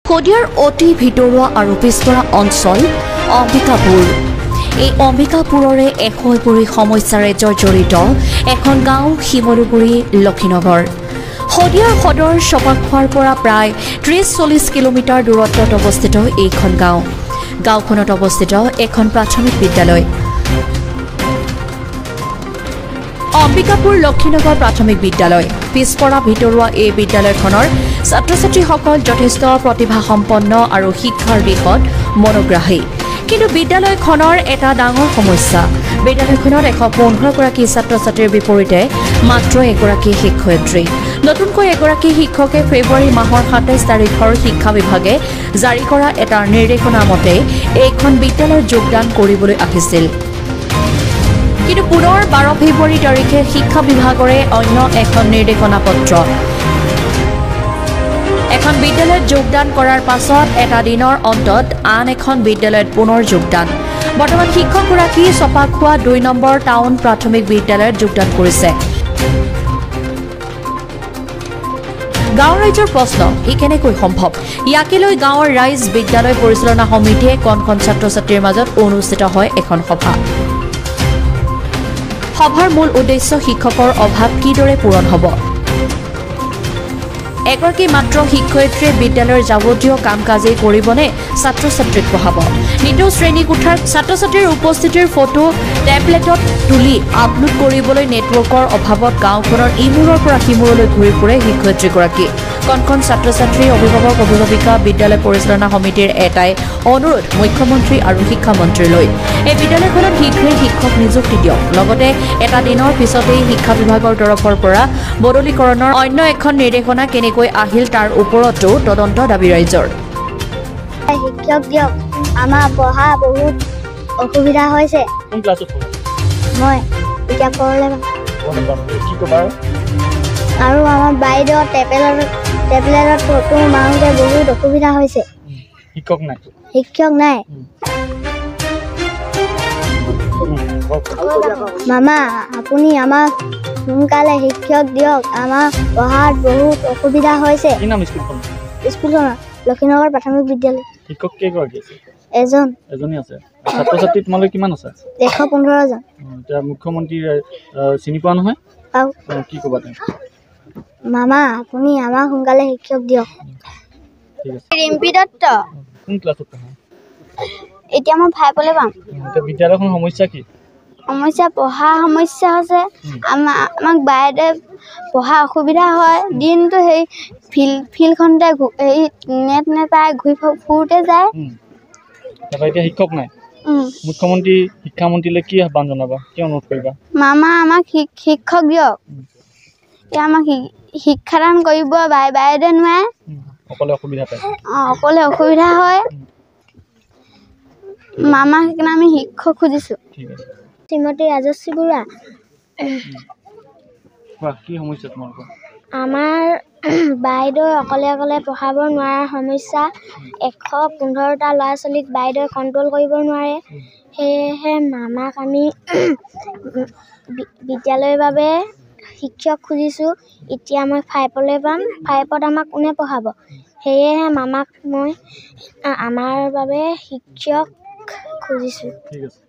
শদিয়াৰ অতি ভিতৰুৱা আৰু পিছপৰা অঞ্চল অম্বিকাপুৰ। এই অম্বিকাপুৰৰে এশৈপুৰী সমস্যাৰে জৰ্জৰিত এখন গাঁও শিমলুগুৰি লক্ষীনগৰ। শদিয়াৰ সদৰ চপাখোৱাৰ পৰা প্ৰায় ৩০-৪০ কিলোমিটাৰ দূৰত্বত অৱস্থিত এইখন গাঁও। গাঁওখনত অৱস্থিত এখন প্ৰাথমিক বিদ্যালয়। অম্বিকাপুৰ লক্ষীনগৰ প্ৰাথমিক বিদ্যালয়। পিছপৰা ভিতৰুৱা এই বিদ্যালয়খনৰ ছাত্ৰ ছাত্ৰীসকল যথেষ্ট প্ৰতিভাসম্পন্ন আৰু শিক্ষাৰ দিশত মনোগ্ৰাহী। কিন্তু বিদ্যালয়খনৰ এটা ডাঙৰ সমস্যা, বিদ্যালয়খনত ১১৫গৰাকী ছাত্ৰ ছাত্ৰীৰ বিপৰীতে মাত্ৰ এগৰাকী শিক্ষয়িত্ৰী। নতুনকৈ এগৰাকী শিক্ষকে ফেব্ৰুৱাৰী মাহৰ ২৭ তাৰিখৰ শিক্ষা বিভাগে জাৰি কৰা এটা নিৰ্দেশনা মতে এইখন বিদ্যালয়ত যোগদান কৰিবলৈ আহিছিল। কিন্তু পুনৰ ১২ ফেব্ৰুৱাৰী তাৰিখে শিক্ষা বিভাগৰে অন্য এখন নিৰ্দেশনা পত্ৰ এখন বিদ্যালয়ত যোগদান কৰাৰ পাছত এটা দিনৰ অন্তত আন এখন বিদ্যালয়ত পুনৰ যোগদান। বৰ্তমান শিক্ষকগৰাকী চপাখোৱা ২ নম্বৰ টাউন প্ৰাথমিক বিদ্যালয়ত যোগদান কৰিছে। গাঁৱৰ ৰাইজৰ প্ৰশ্ন, ই কেনেকৈ সম্ভৱ? ইয়াকে লৈ গাঁৱৰ ৰাইজ বিদ্যালয় পৰিচালনা সমিতিয়ে কণ ছাত্ৰ ছাত্ৰীৰ মাজত অনুষ্ঠিত হয় এখন সভা। সভাৰ মূল উদ্দেশ্য শিক্ষকৰ অভাৱ কিদৰে পূৰণ হ'ব। এগৰাকী মাত্ৰ শিক্ষয়িত্ৰীয়ে বিদ্যালয়ৰ যাৱতীয় কাম কাজেই কৰিবনে ছাত্ৰ ছাত্ৰীক পঢ়াব? নিতৌ শ্ৰেণীকোঠাত ছাত্ৰ ছাত্ৰীৰ উপস্থিতিৰ ফটো টেবলেটত তুলি আপলোড কৰিবলৈ নেটৱৰ্কৰ অভাৱত গাঁওখনৰ ইমূৰৰ পৰা সিমূৰলৈ ঘূৰি ফুৰে শিক্ষয়িত্ৰীগৰাকী। কণ ছাত্ৰ ছাত্ৰী, অভিভাৱক অভিভাৱিকা, বিদ্যালয় পৰিচালনা সমিতিৰ এটাই অনুৰোধ মুখ্যমন্ত্ৰী আৰু শিক্ষামন্ত্ৰীলৈ, এই বিদ্যালয়খনত শীঘ্ৰেই শিক্ষক নিযুক্তি দিয়ক। লগতে এটা দিনৰ পিছতেই শিক্ষা বিভাগৰ তৰফৰ পৰা বদলীকৰণৰ অন্য এখন নিৰ্দেশনা কেনেকৈ আহিল তাৰ ওপৰতো তদন্ত দাবী ৰাইজৰ। শিক্ষক দিয়ক, আমাৰ পঢ়া বহুত অসুবিধা হৈছে। কোন ক্লাছত পঢ়া? মই এতিয়া পঢ়লে কি ক'বা? আৰু আমাৰ বাইদেউ টেবলেটত ফটো মাৰোঁতে বহুত অসুবিধা হৈছে। শিক্ষক নাই? শিক্ষক নাই। মামা, আপুনি আমাক সোনকালে শিক্ষক দিয়ক, আমাৰ পঢ়াত বহুত অসুবিধা হৈছে। কি নাম স্কুলখন? স্কুলখনৰ লক্ষীনগৰ প্ৰাথমিক বিদ্যালয়। শিক্ষক কেইগৰাকী আছে? এজনী আছে। ছাত্ৰ ছাত্ৰী তোমালোক কিমান আছে? ১১৫ জন। এতিয়া মুখ্যমন্ত্ৰী চিনি পোৱা নহয়? পাওঁ। কি ক'বা তুমি? মামা, আপুনি আমাক সোনকালে শিক্ষক দিয়ক। ঠিক আছে। ৰিম্পী দত্ত। কোন ক্লাছত পঢ়া? এতিয়া মই 5লৈ পাম। এতিয়া বিদ্যালয়খনৰ সমস্যা কি? সমস্যা পঢ়া সমস্যা হৈছে। আমাক বাইদেউ পঢ়া অসুবিধা হয়। দিনটো সেই ফিল্ডখনতে হেৰি নেট নেপায়, ঘূৰি ফুৰোঁতে যায়। তাৰপৰা এতিয়া শিক্ষক নাই। মুখ্যমন্ত্ৰী শিক্ষামন্ত্ৰীলৈ কি আহ্বান জনাবা, কি অনুৰোধ কৰিবা? মামা, আমাক শিক্ষক দিয়ক। এতিয়া আমাক শিক্ষাদান কৰিব বাইদেউ নোৱাৰে। অকলে অসুবিধা পায়। অকলে অসুবিধা হয়। মামাক সেইকাৰণে আমি শিক্ষক খুজিছোঁ। ঠিক আছে। শ্ৰীমতী ৰাজশ্ৰী বৰুৱা। কি সমস্যা তোমালোকৰ? আমাৰ বাইদেউ অকলে পঢ়াব নোৱাৰাৰ সমস্যা। ১১৫টা ল'ৰা ছোৱালীক বাইদেৱে কণ্ট্ৰল কৰিব নোৱাৰে। সেয়েহে মামাক আমি বিদ্যালয়ৰ বাবে শিক্ষক খুজিছোঁ। এতিয়া মই 5লৈ পাম। 5ত আমাক কোনে পঢ়াব? সেয়েহে মামাক মই আমাৰ বাবে শিক্ষক খুজিছোঁ। ঠিক আছে।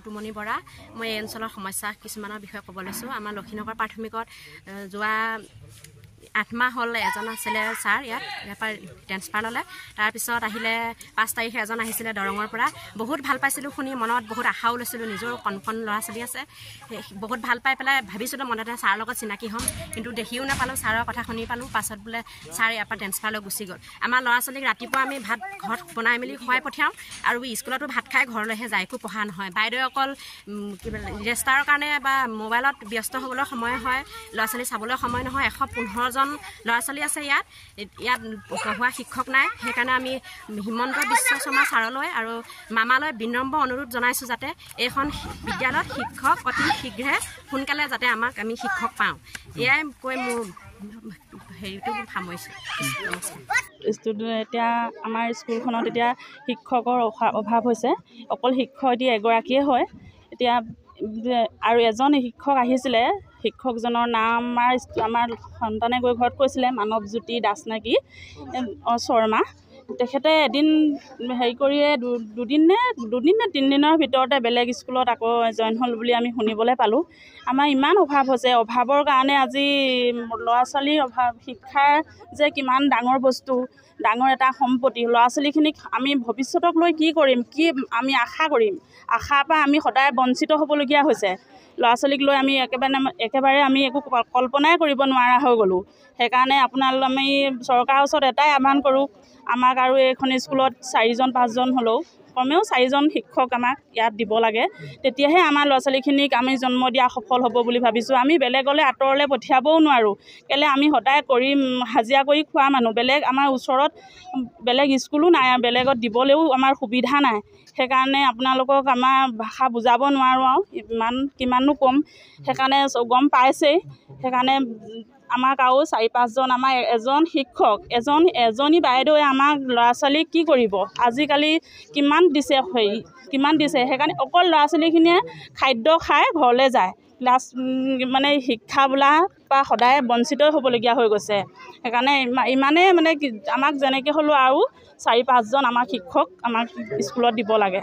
টুমনি বৰা, মই এই অঞ্চলৰ সমস্যা কিছুমানৰ বিষয়ে ক'ব লৈছোঁ। আমাৰ লক্ষীনগৰ প্ৰাথমিকত যোৱা 8 মাহ হ'ল এজন আছিলে ছাৰ, ইয়াৰ পৰা ট্ৰেন্সফাৰ ল'লে। তাৰপিছত আহিলে 5 তাৰিখে এজন আহিছিলে দৰঙৰ পৰা। বহুত ভাল পাইছিলোঁ শুনি, মনত বহুত আশাও লৈছিলোঁ। নিজৰ কণ ল'ৰা ছোৱালী আছে, বহুত ভাল পাই পেলাই ভাবিছিলোঁ মনতে ছাৰৰ লগত চিনাকি হ'ম। কিন্তু দেখিও নাপালোঁ, ছাৰৰ কথা শুনি পালোঁ। পাছত বোলে ছাৰ ইয়াৰ পৰা ট্ৰেন্সফাৰ লৈ গুচি গ'ল। আমাৰ ল'ৰা ছোৱালীক ৰাতিপুৱা আমি ভাত ঘৰত বনাই মেলি খুৱাই পঠিয়াওঁ, আৰু স্কুলতো ভাত খাই ঘৰলৈহে যায়, একো পঢ়া নহয়। বাইদেৱে অকল ৰেজিষ্টাৰৰ কাৰণে বা মোবাইলত ব্যস্ত হ'বলৈ সময় হয়, ল'ৰা ছোৱালী চাবলৈ সময় নহয়। ১15 জন ল'ৰা ছোৱালী আছে ইয়াত পঢ়োৱা শিক্ষক নাই। সেইকাৰণে আমি হিমন্ত বিশ্ব শৰ্মা ছাৰলৈ আৰু মামালৈ বিনম্ৰ অনুৰোধ জনাইছোঁ যাতে এইখন বিদ্যালয়ত শিক্ষক অতি শীঘ্ৰে সোনকালে যাতে আমি শিক্ষক পাওঁ। এয়াই কৈ মোৰ হেৰিটো সামৰিছোঁ। এতিয়া আমাৰ স্কুলখনত এতিয়া শিক্ষকৰ অভাৱ হৈছে। অকল শিক্ষয়িত্ৰী এগৰাকীয়ে হয়। এতিয়া আৰু এজন শিক্ষক আহিছিলে, শিক্ষকজনৰ নাম আমাৰ সন্তানে গৈ ঘৰত কৈছিলে মানৱজ্যোতি দাস নেকি শৰ্মা। তেখেতে এদিন হেৰি কৰিয়ে দুদিন নে 3 দিনৰ ভিতৰতে বেলেগ স্কুলত আকৌ জইন হ'ল বুলি আমি শুনিবলৈ পালোঁ। আমাৰ ইমান অভাৱ হৈছে, অভাৱৰ কাৰণে আজি ল'ৰা ছোৱালীৰ অভাৱ, শিক্ষাৰ যে কিমান ডাঙৰ বস্তু, ডাঙৰ এটা সম্পত্তি, ল'ৰা ছোৱালীখিনিক আমি ভৱিষ্যতক লৈ কি কৰিম, কি আমি আশা কৰিম, আশাৰ পৰা আমি সদায় বঞ্চিত হ'বলগীয়া হৈছে। ল'ৰা ছোৱালীক লৈ আমি একেবাৰে আমি একো কল্পনাই কৰিব নোৱাৰা হৈ গ'লোঁ। সেইকাৰণে আমি চৰকাৰৰ ওচৰত এটাই আহ্বান কৰোঁ, আমাক আৰু এইখন স্কুলত 4-5জন হ'লেও কমেও 4জন শিক্ষক আমাক ইয়াত দিব লাগে। তেতিয়াহে আমাৰ ল'ৰা ছোৱালীখিনিক আমি জন্ম দিয়া সফল হ'ব বুলি ভাবিছোঁ। আমি বেলেগলৈ আঁতৰলৈ পঠিয়াবও নোৱাৰোঁ, কেলৈ আমি সদায় হাজিৰা কৰি খোৱা মানুহ। আমাৰ ওচৰত বেলেগ স্কুলো নাই, বেলেগত দিবলৈও আমাৰ সুবিধা নাই। সেইকাৰণে আপোনালোকক আমাৰ ভাষা বুজাব নোৱাৰোঁ আৰু কিমাননো ক'ম। সেইকাৰণে গম পাইছেই। সেইকাৰণে আমাক আৰু 4-5জন, আমাৰ এজন শিক্ষক, এজনী বাইদেৱে আমাক ল'ৰা ছোৱালীক কি কৰিব, আজিকালি কিমান দিছে। সেইকাৰণে অকল ল'ৰা ছোৱালীখিনিয়ে খাদ্য খাই ঘৰলৈ যায়, শিক্ষা বোলা পৰা সদায় বঞ্চিত হ'বলগীয়া হৈ গৈছে। সেইকাৰণে ইমানেই আমাক যেনেকৈ হ'লেও আৰু 4-5জন আমাক শিক্ষক আমাক স্কুলত দিব লাগে।